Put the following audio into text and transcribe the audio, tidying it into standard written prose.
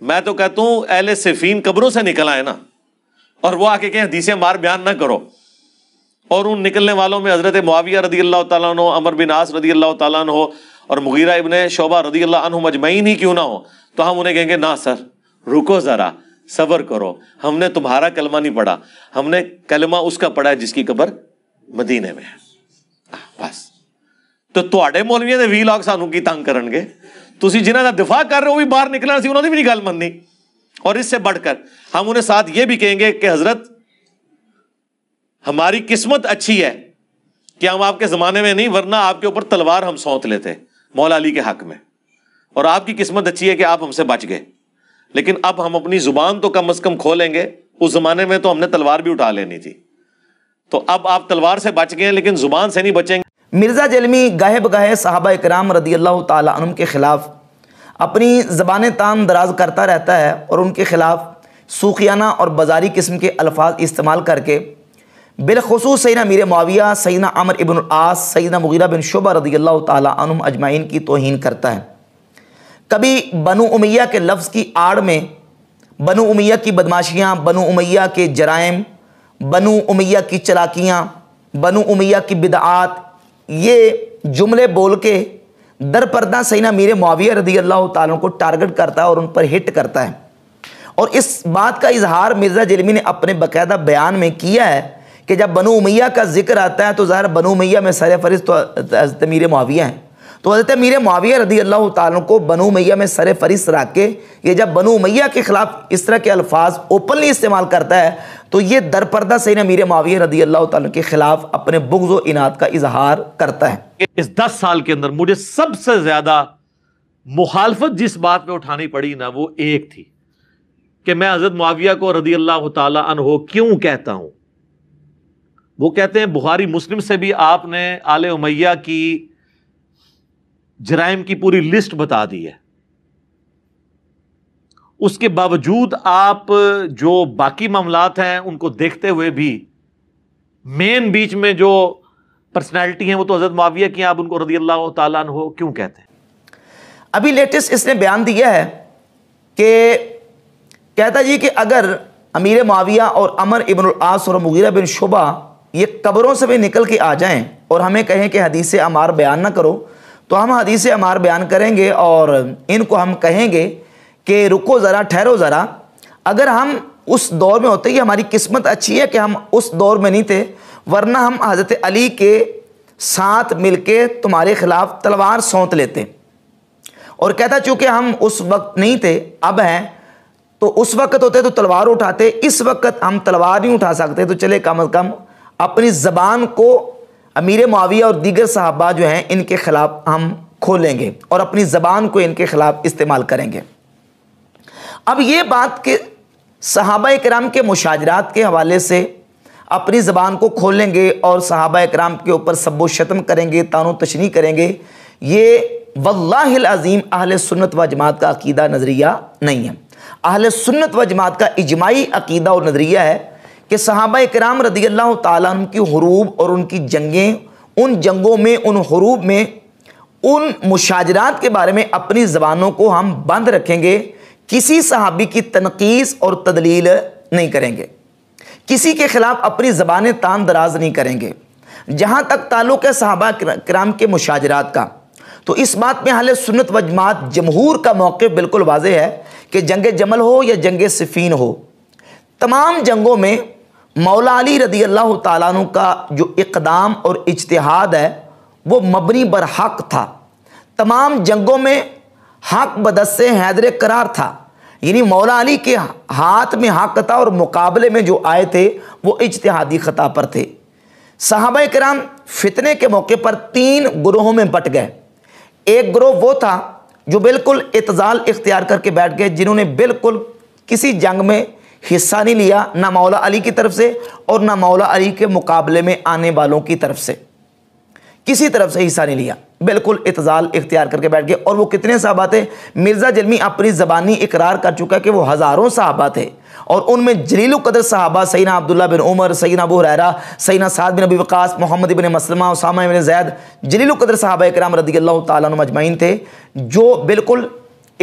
میں تو کہتا ہوں اہل صفین قبروں سے نکل آئے نا، اور وہ آ کے کہیں حدیث مار بیان نہ کرو، اور ان نکلنے والوں میں حضرت معاویہ رضی اللہ تعالیٰ عنہ، عمر بن عاص رضی اللہ تعالیٰ عنہ اور مغیرہ ابن شعبہ رضی اللہ عنہ مجمعین ہی کیوں نہ ہو، تو ہم انہیں کہیں گے نہ سر رکو ذرا، صبر کرو، ہم نے تمہارا کلمہ نہیں پڑھا، ہم نے کلمہ اس کا پڑھا ہے جس کی قبر مدینے میں ہے، بس۔ تو تواڈے مولویاں دے 20 لاکھ سانوں کی تنگ کرن گے، تسی جنہاں دا دفاع کر رہے ہو بھی باہر نکلنا سی، انہوں نے بھی نہیں گل مننی۔ اور اس سے بڑھ کر ہم انہیں ساتھ یہ بھی کہیں گے کہ حضرت ہماری قسمت اچھی ہے کہ ہم آپ کے زمانے میں نہیں، ورنہ آپ کے اوپر تلوار ہم سونت لیتے مولا علی کے حق میں، اور آپ کی قسمت اچھی ہے کہ آپ ہم سے بچ گئے، لیکن اب ہم اپنی زبان تو کم از کم کھولیں گے، اس زمانے میں تو ہم نے تلوار بھی اٹھا لینی تھی، تو اب آپ تلوار سے بچ گئے لیکن زبان سے نہیں بچیں گے۔ مرزا جیلمی گاہے بگاہے صحابہ اکرام رضی اللہ تعالیٰ عنہم کے خلاف اپنی زبان تان دراز کرتا رہتا ہے، اور ان کے خلاف سوخیانہ اور بازاری قسم کے الفاظ استعمال کر کے بالخصوص سیدنا امیر معاویہ، سیدنا عمر ابن العاص، سیدنا مغیرہ بن شعبہ رضی اللہ تعالیٰ عنہم اجمعین کی توہین کرتا ہے۔ کبھی بنو امیہ کے لفظ کی آڑ میں بنو امیہ کی بدماشیاں، بنو امیہ کے جرائم، بنو امیہ کی چلاکیاں، بنو امیہ کی بدعات، یہ جملے بول کے در پردہ سیدنا امیر معاویہ رضی اللہ تعالیٰ کو ٹارگٹ کرتا ہے اور ان پر ہٹ کرتا ہے۔ اور اس بات کا اظہار مرزا جیلمی نے اپنے باقاعدہ بیان میں کیا ہے کہ جب بنو امیہ کا ذکر آتا ہے تو ظاہر بنو امیہ میں سر فہرست تو حضرت امیر معاویہ ہیں، تو حضرت امیر معاویہ رضی اللہ تعالیٰ کو بنو امیہ میں سر فہرست رکھ کے یہ جب بنو امیہ کے خلاف اس طرح کے الفاظ اوپنلی استعمال کرتا ہے تو یہ در پردہ سیدنا امیر معاویہ رضی اللہ تعالیٰ کے خلاف اپنے بغض و عناد کا اظہار کرتا ہے۔ اس 10 سال کے اندر مجھے سب سے زیادہ مخالفت جس بات پہ اٹھانی پڑی نا، وہ ایک تھی کہ میں حضرت معاویہ کو رضی اللہ تعالیٰ عنہ کیوں کہتا ہوں۔ وہ کہتے ہیں بخاری مسلم سے بھی آپ نے آل امیہ کی جرائم کی پوری لسٹ بتا دی ہے، اس کے باوجود آپ جو باقی معاملات ہیں ان کو دیکھتے ہوئے بھی مین بیچ میں جو پرسنالٹی ہیں وہ تو حضرت معاویہ کی ہیں، آپ ان کو رضی اللہ تعالیٰ عنہ کیوں کہتے ہیں؟ ابھی لیٹسٹ اس نے بیان دیا ہے کہ کہتا جی کہ اگر امیر معاویہ اور عمر ابن العاص اور مغیرہ بن شعبہ یہ قبروں سے بھی نکل کے آ جائیں اور ہمیں کہیں کہ حدیث عمار بیان نہ کرو، تو ہم حدیث عمار بیان کریں گے اور ان کو ہم کہیں گے کہ رکو ذرا، ٹھہرو ذرا۔ اگر ہم اس دور میں ہوتے، یہ ہماری قسمت اچھی ہے کہ ہم اس دور میں نہیں تھے، ورنہ ہم حضرت علی کے ساتھ مل کے تمہارے خلاف تلوار سونت لیتے۔ اور کہتا چونکہ ہم اس وقت نہیں تھے، اب ہیں، تو اس وقت ہوتے تو تلوار اٹھاتے، اس وقت ہم تلوار نہیں اٹھا سکتے، تو چلے کم از کم اپنی زبان کو امیر معاویہ اور دیگر صحابہ جو ہیں ان کے خلاف ہم کھولیں گے اور اپنی زبان کو ان کے خلاف استعمال کریں گے۔ اب یہ بات کہ صحابہ کرام کے مشاجرات کے حوالے سے اپنی زبان کو کھولیں گے اور صحابہ کرام کے اوپر سب و شتم کریں گے، طعن و تشنیع کریں گے، یہ واللہ العظیم اہل سنت و جماعت کا عقیدہ نظریہ نہیں ہے۔ اہل سنت و جماعت کا اجماعی عقیدہ اور نظریہ ہے کہ صحابہ کرام رضی اللہ تعالیٰ عنہ کی حروب اور ان کی جنگیں، ان جنگوں میں، ان حروب میں، ان مشاجرات کے بارے میں اپنی زبانوں کو ہم بند رکھیں گے، کسی صحابی کی تنقیص اور تدلیل نہیں کریں گے، کسی کے خلاف اپنی زبانیں تان دراز نہیں کریں گے۔ جہاں تک تعلق ہے صحابہ کرام کے مشاجرات کا، تو اس بات میں اہل سنت و جماعت جمہور کا موقف بالکل واضح ہے کہ جنگ جمل ہو یا جنگ صفین ہو، تمام جنگوں میں مولا علی رضی اللہ تعالیٰ عنہ کا جو اقدام اور اجتہاد ہے وہ مبنی بر حق تھا۔ تمام جنگوں میں حق بدست حیدر قرار تھا، یعنی مولا علی کے ہاتھ میں حق تھا اور مقابلے میں جو آئے تھے وہ اجتہادی خطا پر تھے۔ صحابہ کرام فتنے کے موقع پر 3 گروہوں میں بٹ گئے۔ ایک گروہ وہ تھا جو بالکل اعتزال اختیار کر کے بیٹھ گئے، جنہوں نے بالکل کسی جنگ میں حصہ نہیں لیا، نہ مولا علی کی طرف سے اور نہ مولا علی کے مقابلے میں آنے والوں کی طرف سے، کسی طرف سے حصہ نہیں لیا، بالکل اعتزال اختیار کر کے بیٹھ گئے۔ اور وہ کتنے صحابہ تھے؟ مرزا جیلمی اپنی زبانی اقرار کر چکا کہ وہ ہزاروں صحابہ تھے، اور ان میں جلیل القدر صحابہ سیدنا عبداللہ بن عمر، سیدنا ابو ہریرہ، سیدنا سعد بن ابی وقاص، محمد بن مسلمہ، اسامہ بن زید، جلیل القدر صحابہ کرام رضی اللہ تعالیٰ عنہم اجمعین تھے، جو بالکل